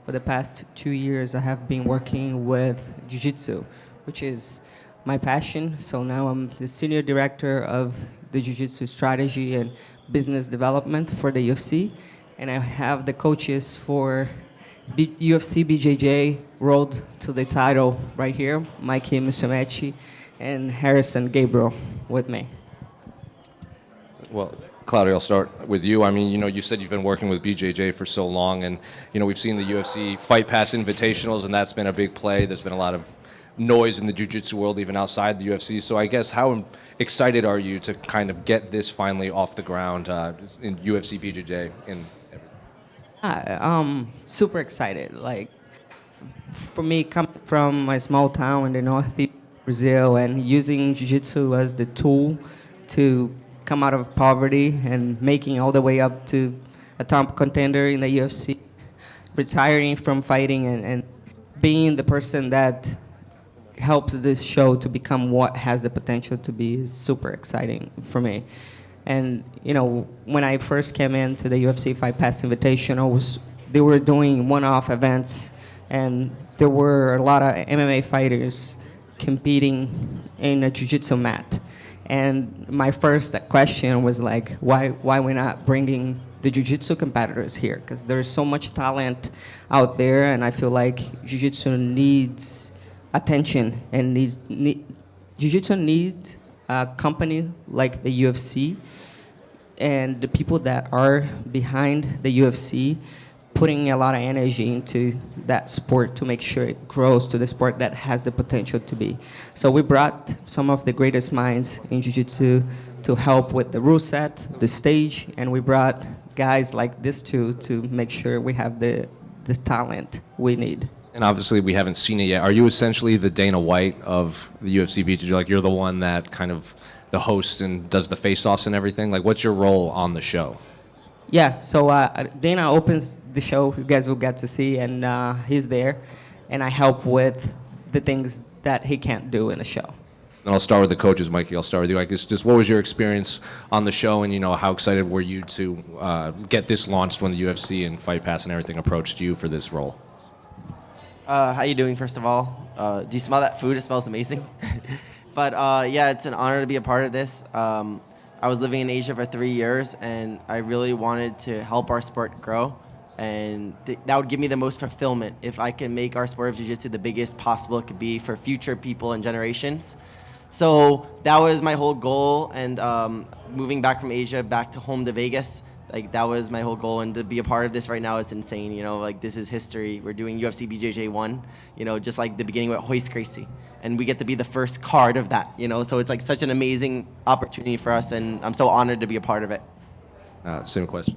for the past 2 years, I have been working with jiu-jitsu, which is my passion. So now I'm the senior director of the jiu-jitsu strategy and business development for the UFC, and I have the coaches for UFC BJJ road to the title right here, Mikey Musumeci and Rerisson Gabriel with me. Well, Claudia, I'll start with you. I mean, you said you've been working with BJJ for so long, and, we've seen the UFC Fight Pass Invitationals, and that's been a big play. There's been a lot of noise in the jiu-jitsu world, even outside the UFC. So I guess how excited are you to kind of get this finally off the ground in UFC BJJ and everything? Super excited. Like, for me, coming from a small town in the northeast of Brazil and using jiu-jitsu as the tool to come out of poverty and making all the way up to a top contender in the UFC, retiring from fighting and being the person that helps this show to become what has the potential to be is super exciting for me. And, when I first came into the UFC Fight Pass Invitational, they were doing one-off events, and there were a lot of MMA fighters competing in a jiu-jitsu mat. And my first question was like, why we're not bringing the jiu-jitsu competitors here? Because there's so much talent out there, and I feel like jiu-jitsu needs attention and jiu-jitsu needs a company like the UFC and the people that are behind the UFC putting a lot of energy into that sport to make sure it grows to the sport that has the potential to be. So we brought some of the greatest minds in jiu-jitsu to help with the rule set, the stage, and we brought guys like this too to make sure we have the talent we need. And obviously we haven't seen it yet. Are you essentially the Dana White of the UFC BJJ? Like, you're the one that kind of the host and does the face-offs and everything? Like, what's your role on the show? Yeah, so Dana opens the show, you guys will get to see, and he's there, and I help with the things that he can't do in the show. And I'll start with the coaches, Mikey. I'll start with you. I guess just what was your experience on the show, and how excited were you to get this launched when the UFC and Fight Pass and everything approached you for this role? How you doing, first of all? Do you smell that food? It smells amazing. But yeah, it's an honor to be a part of this. I was living in Asia for 3 years, and I really wanted to help our sport grow. And that would give me the most fulfillment if I can make our sport of jiu-jitsu the biggest possible it could be for future people and generations. So that was my whole goal. And moving back from Asia back to home to Vegas, like, that was my whole goal. And to be a part of this right now is insane. Like, this is history. We're doing UFC BJJ 1, just like the beginning with Royce Gracie. And we get to be the first card of that, So it's like such an amazing opportunity for us, and I'm so honored to be a part of it. Same question.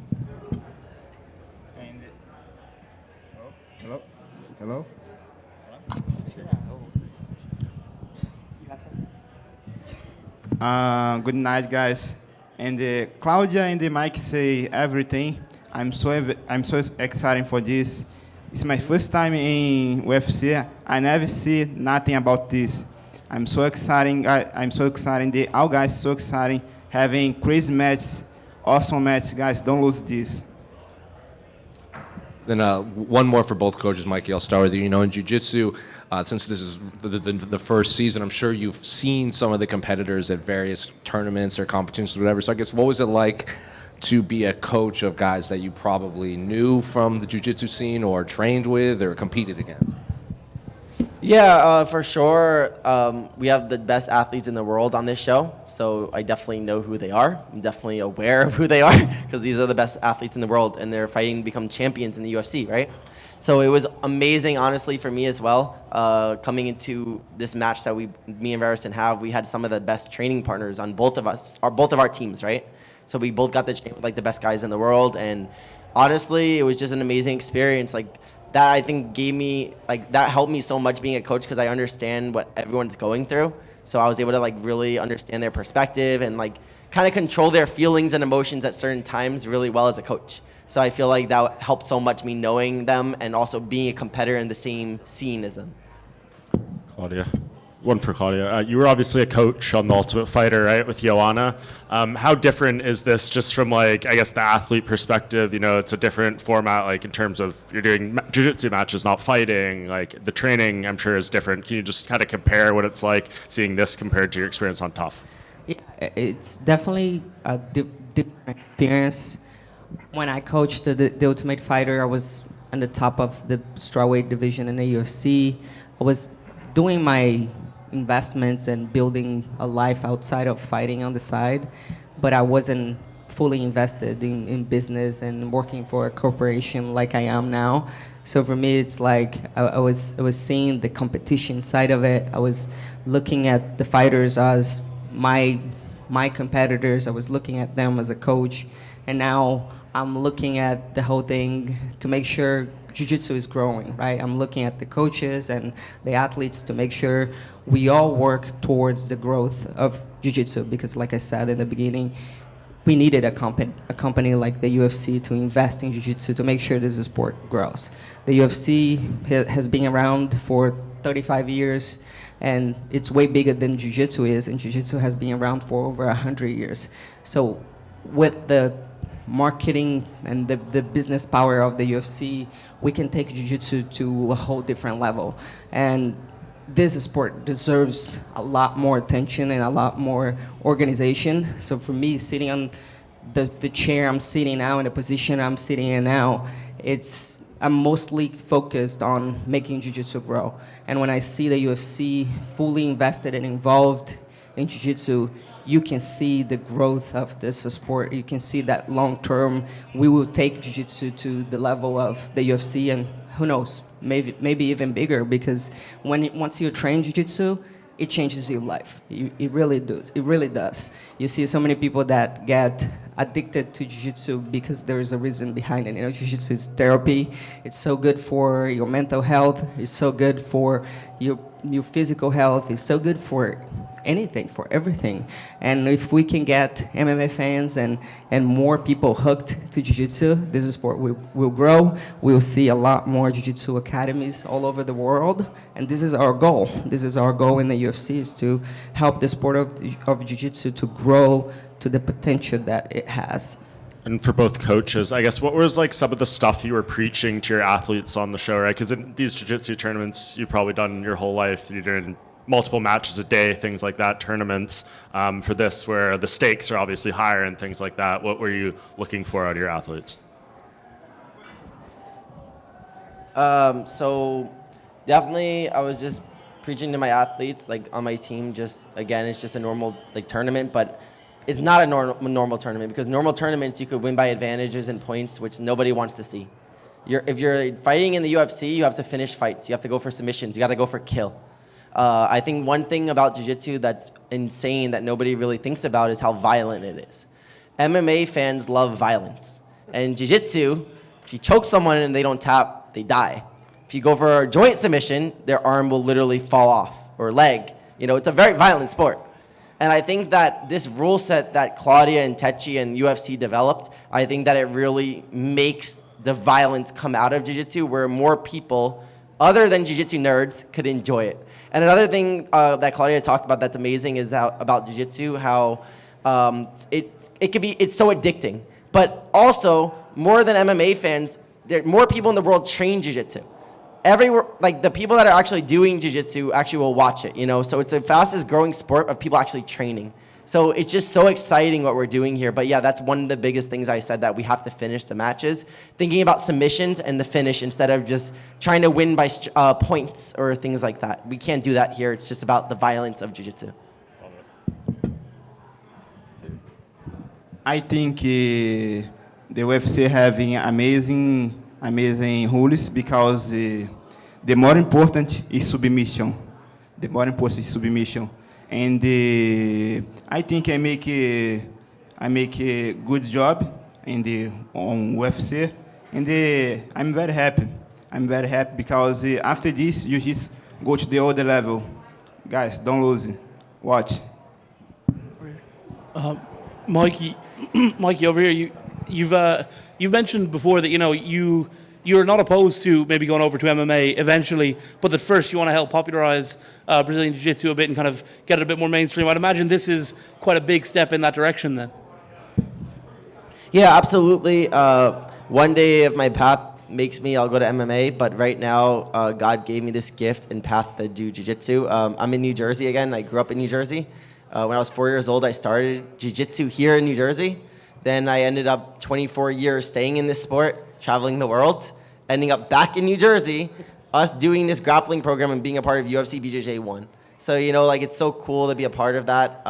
Hello? Good night, guys. And Claudia and Mike say everything. I'm so excited for this. It's my first time in UFC. I never see nothing about this. I'm so excited. I'm so excited. All guys so excited. Having crazy matches, awesome matches. Guys, don't lose this. Then one more for both coaches, Mikey. I'll start with you. In jiu-jitsu, since this is the first season, I'm sure you've seen some of the competitors at various tournaments or competitions or whatever. So I guess what was it like to be a coach of guys that you probably knew from the jiu-jitsu scene or trained with or competed against? Yeah, for sure. We have the best athletes in the world on this show, so I definitely know who they are. I'm definitely aware of who they are because these are the best athletes in the world, and they're fighting to become champions in the UFC, right? So it was amazing, honestly, for me as well. Coming into this match that me and Rerisson have, we had some of the best training partners on both of our teams, right? So we both got to train with, like, the best guys in the world, and honestly, it was just an amazing experience. Like, that I think that helped me so much being a coach because I understand what everyone's going through. So I was able to, like, really understand their perspective and, like, kind of control their feelings and emotions at certain times really well as a coach. So I feel like that helped so much me knowing them and also being a competitor in the same scene as them. Claudia, one for Claudia. You were obviously a coach on The Ultimate Fighter, right, with Joanna. How different is this just from, like, I guess the athlete perspective? You know, it's a different format, like in terms of you're doing jiu-jitsu matches, not fighting. Like the training, I'm sure, is different. Can you just kind of compare what it's like seeing this compared to your experience on Tough? Yeah, it's definitely a different experience. When I coached the Ultimate Fighter, I was on the top of the strawweight division in the UFC. I was doing my investments and building a life outside of fighting on the side, but I wasn't fully invested in business and working for a corporation like I am now. So for me, it's like I was seeing the competition side of it. I was looking at the fighters as my competitors. I was looking at them as a coach, and now I'm looking at the whole thing to make sure jiu-jitsu is growing, right? I'm looking at the coaches and the athletes to make sure we all work towards the growth of jiu-jitsu, because like I said in the beginning, we needed a company like the UFC to invest in jiu-jitsu to make sure this sport grows. The UFC has been around for 35 years, and it's way bigger than jiu-jitsu is, and jiu-jitsu has been around for over 100 years. So with the marketing and the business power of the UFC, we can take jiu-jitsu to a whole different level. And this sport deserves a lot more attention and a lot more organization. So for me, sitting on the chair I'm sitting now, in the position I'm sitting in now, I'm mostly focused on making jiu-jitsu grow. And when I see the UFC fully invested and involved in jiu-jitsu, you can see the growth of this sport. You can see that long-term, we will take jiu-jitsu to the level of the UFC, and who knows, maybe even bigger, because once you train jiu-jitsu, it changes your life. It really does. It really does. You see so many people that get addicted to jiu-jitsu because there is a reason behind it. You know, jiu-jitsu is therapy. It's so good for your mental health. It's so good for your physical health. It's so good for anything, for everything. And if we can get MMA fans and more people hooked to jiu-jitsu, this sport will grow. We'll see a lot more jiu-jitsu academies all over the world, and this is our goal. This is our goal in the UFC, is to help the sport of jiu-jitsu to grow to the potential that it has. And for both coaches, I guess, what was like some of the stuff you were preaching to your athletes on the show, right? Because in these jiu-jitsu tournaments, you've probably done your whole life, you're doing multiple matches a day, things like that, tournaments. For this, where the stakes are obviously higher and things like that, what were you looking for out of your athletes? So definitely I was just preaching to my athletes, like on my team, just, again, it's just a normal like tournament, but it's not a normal tournament, because normal tournaments you could win by advantages and points, which nobody wants to see. If you're fighting in the UFC, you have to finish fights. You have to go for submissions. You got to go for kill. I think one thing about jiu-jitsu that's insane that nobody really thinks about is how violent it is. MMA fans love violence. And jiu-jitsu, if you choke someone and they don't tap, they die. If you go for a joint submission, their arm will literally fall off, or leg. You know, it's a very violent sport. And I think that this rule set that Claudia and Techi and UFC developed, I think that it really makes the violence come out of jiu-jitsu, where more people, other than jiu-jitsu nerds, could enjoy it. And another thing that Claudia talked about that's amazing is about jiu-jitsu, how it's so addicting. But also, more than MMA fans, more people in the world train jiu-jitsu. Like the people that are actually doing jiu-jitsu actually will watch it, you know? So it's the fastest growing sport of people actually training. So it's just so exciting what we're doing here. But yeah, that's one of the biggest things I said, that we have to finish the matches, thinking about submissions and the finish instead of just trying to win by points or things like that. We can't do that here. It's just about the violence of jiu-jitsu. I think the UFC having amazing rules, because the more important is submission. The more important is submission. And I think I make a good job on UFC, and I'm very happy. I'm very happy because after this you just go to the other level. Guys, don't lose it. Watch. Mikey, over here. You've mentioned before that you you're not opposed to maybe going over to MMA eventually, but that first you want to help popularize Brazilian Jiu-Jitsu a bit and kind of get it a bit more mainstream. I'd imagine this is quite a big step in that direction then. Yeah, absolutely. One day if my path makes me, I'll go to MMA, but right now God gave me this gift and path to do jiu-jitsu. I'm in New Jersey again. I grew up in New Jersey. When I was 4 years old, I started jiu-jitsu here in New Jersey. Then I ended up 24 years staying in this sport, traveling the world, ending up back in New Jersey, us doing this grappling program and being a part of UFC BJJ 1. So, it's so cool to be a part of that.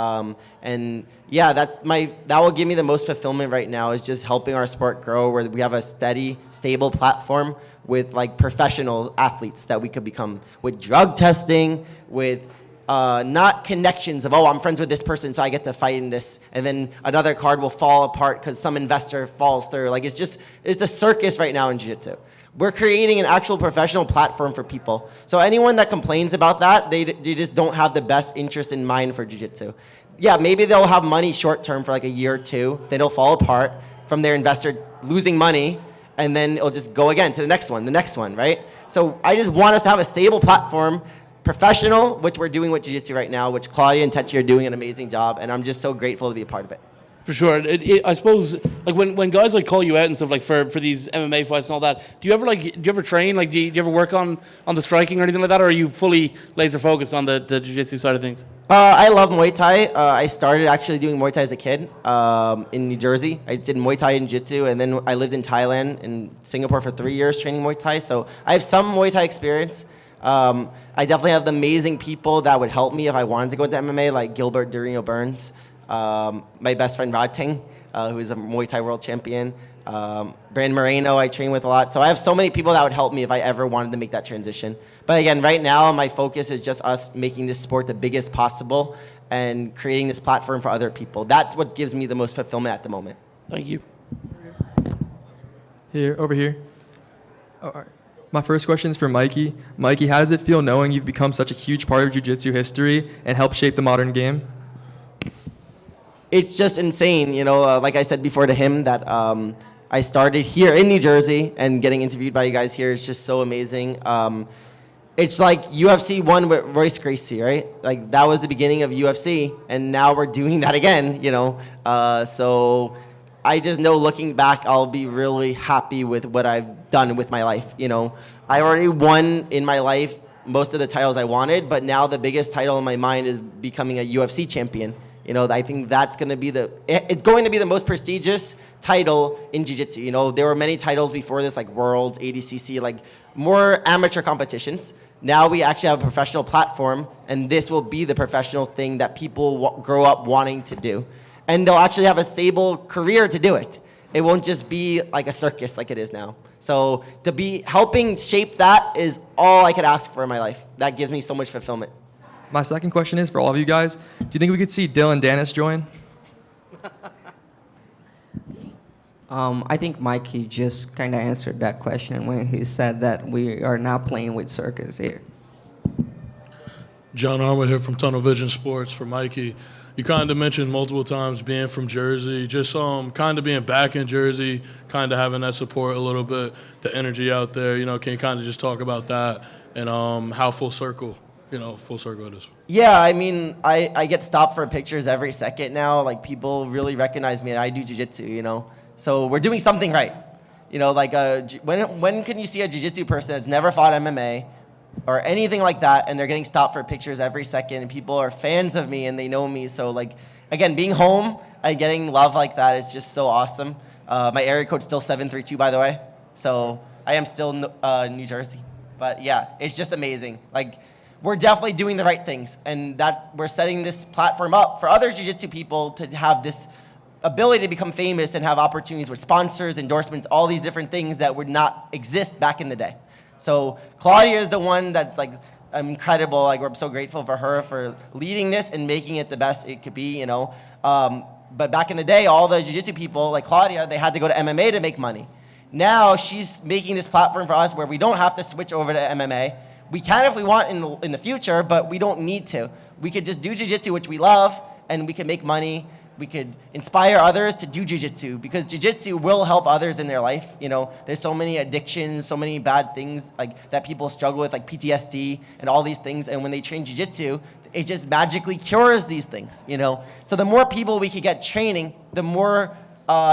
And yeah, that will give me the most fulfillment right now, is just helping our sport grow, where we have a steady, stable platform with professional athletes that we could become, with drug testing, with not connections of, I'm friends with this person, so I get to fight in this, and then another card will fall apart because some investor falls through. It's a circus right now in jiu-jitsu. We're creating an actual professional platform for people. So anyone that complains about that, they just don't have the best interest in mind for jiu-jitsu. Yeah, maybe they'll have money short term for a year or two, then it'll fall apart from their investor losing money, and then it'll just go again to the next one, right? So I just want us to have a stable platform, professional, which we're doing with jiu-jitsu right now, which Claudia and Techi are doing an amazing job, and I'm just so grateful to be a part of it. For sure. I suppose when guys call you out and stuff for these MMA fights and all that, do you ever train? Do you ever work on the striking or anything like that, or are you fully laser focused on the jiu-jitsu side of things? I love Muay Thai. I started actually doing Muay Thai as a kid in New Jersey. I did Muay Thai and Jiu-Jitsu, and then I lived in Thailand and Singapore for 3 years training Muay Thai. So I have some Muay Thai experience. I definitely have the amazing people that would help me if I wanted to go into MMA, like Gilbert Durino Burns. My best friend Rod Ting, who is a Muay Thai world champion. Brand Moreno, I train with a lot. So I have so many people that would help me if I ever wanted to make that transition. But again, right now, my focus is just us making this sport the biggest possible and creating this platform for other people. That's what gives me the most fulfillment at the moment. Thank you. Over here. All right. My first question is for Mikey. Mikey, how does it feel knowing you've become such a huge part of jiu-jitsu history and helped shape the modern game? It's just insane, like I said before to him, that I started here in New Jersey, and getting interviewed by you guys here is just so amazing. It's like UFC 1 with Royce Gracie, right? That was the beginning of UFC, and now we're doing that again, So I just know, looking back, I'll be really happy with what I've done with my life, I already won in my life most of the titles I wanted, but now the biggest title in my mind is becoming a UFC champion. I think that's going to be the most prestigious title in jiu-jitsu. There were many titles before this, like Worlds, ADCC, more amateur competitions. Now we actually have a professional platform, and this will be the professional thing that people grow up wanting to do. And they'll actually have a stable career to do it. It won't just be like a circus like it is now. So to be helping shape that is all I could ask for in my life. That gives me so much fulfillment. My second question is for all of you guys. Do you think we could see Dylan Dennis join? I think Mikey just kind of answered that question when he said that we are now playing with circus here. John Armour here from Tunnel Vision Sports for Mikey. You kind of mentioned multiple times being from Jersey, just kind of being back in Jersey, kind of having that support a little bit, the energy out there. Can you kind of just talk about that and how full circle it is? Yeah, I get stopped for pictures every second now. People really recognize me, and I do jiu-jitsu, So we're doing something right. When can you see a jiu-jitsu person that's never fought MMA or anything like that, and they're getting stopped for pictures every second, and people are fans of me, and they know me. So, again, being home and getting love like that is just so awesome. My area code's still 732, by the way. So I am still New Jersey. But, yeah, it's just amazing. We're definitely doing the right things, and that we're setting this platform up for other jiu-jitsu people to have this ability to become famous and have opportunities with sponsors, endorsements, all these different things that would not exist back in the day. So Claudia is the one that's incredible. We're so grateful for her for leading this and making it the best it could be, But back in the day, all the jiu-jitsu people like Claudia, they had to go to MMA to make money. Now she's making this platform for us where we don't have to switch over to MMA. We can if we want in the future, but we don't need to. We could just do jiu-jitsu, which we love, and we can make money we could inspire others to do jiu-jitsu, because jiu-jitsu will help others in their life. You know, there's so many addictions, so many bad things like that people struggle with, like PTSD and all these things. And when they train jiu-jitsu, it just magically cures these things, you know? So the more people we could get training, the more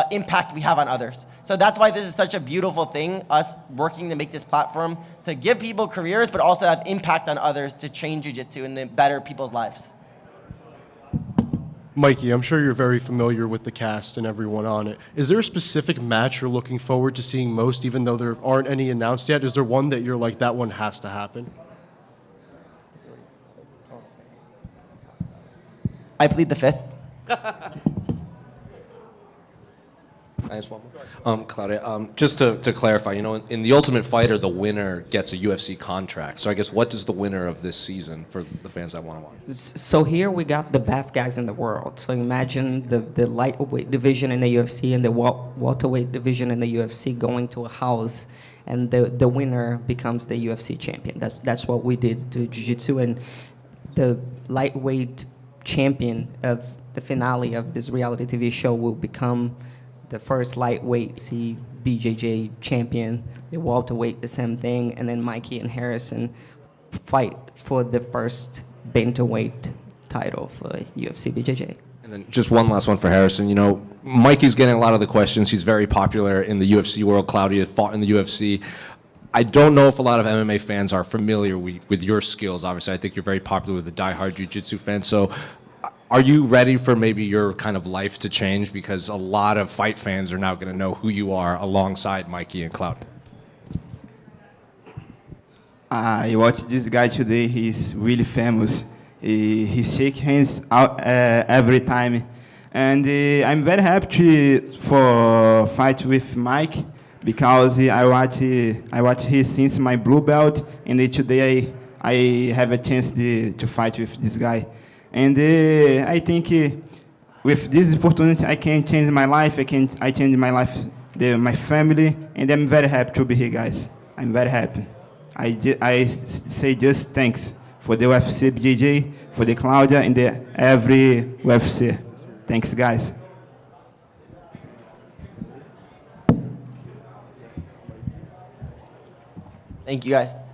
impact we have on others. So that's why this is such a beautiful thing, us working to make this platform to give people careers, but also have impact on others to train jiu-jitsu and to better people's lives. Mikey, I'm sure you're very familiar with the cast and everyone on it. Is there a specific match you're looking forward to seeing most, even though there aren't any announced yet? Is there one that you're like, that one has to happen? I plead the fifth. I ask one more? Claudia, just to clarify, you know, in The Ultimate Fighter, the winner gets a UFC contract. So I guess what does the winner of this season, for the fans that want to watch? So here we got the best guys in the world. So imagine the lightweight division in the UFC and the welterweight division in the UFC going to a house, and the winner becomes the UFC champion. That's what we did to Jiu-Jitsu, and the lightweight champion of the finale of this reality TV show will become the first lightweight BJJ champion, the welterweight, the same thing, and then Mikey and Rerisson fight for the first bantamweight title for UFC BJJ. And then just one last one for Rerisson. You know, Mikey's getting a lot of the questions. He's very popular in the UFC world. Claudia fought in the UFC. I don't know if a lot of MMA fans are familiar with your skills. Obviously, I think you're very popular with the diehard jiu-jitsu fans. So are you ready for maybe your kind of life to change? Because a lot of fight fans are now going to know who you are alongside Mikey and Claudia. I watched this guy today. He's really famous. He shakes hands out, every time. And I'm very happy for fight with Mike, because I watch him since my blue belt, and today I have a chance to fight with this guy. And I think with this opportunity, I can change my life. I change my life, my family, and I'm very happy to be here, guys. I'm very happy. I say just thanks for the UFC BJJ, for the Claudia, and every UFC. Thanks, guys. Thank you, guys.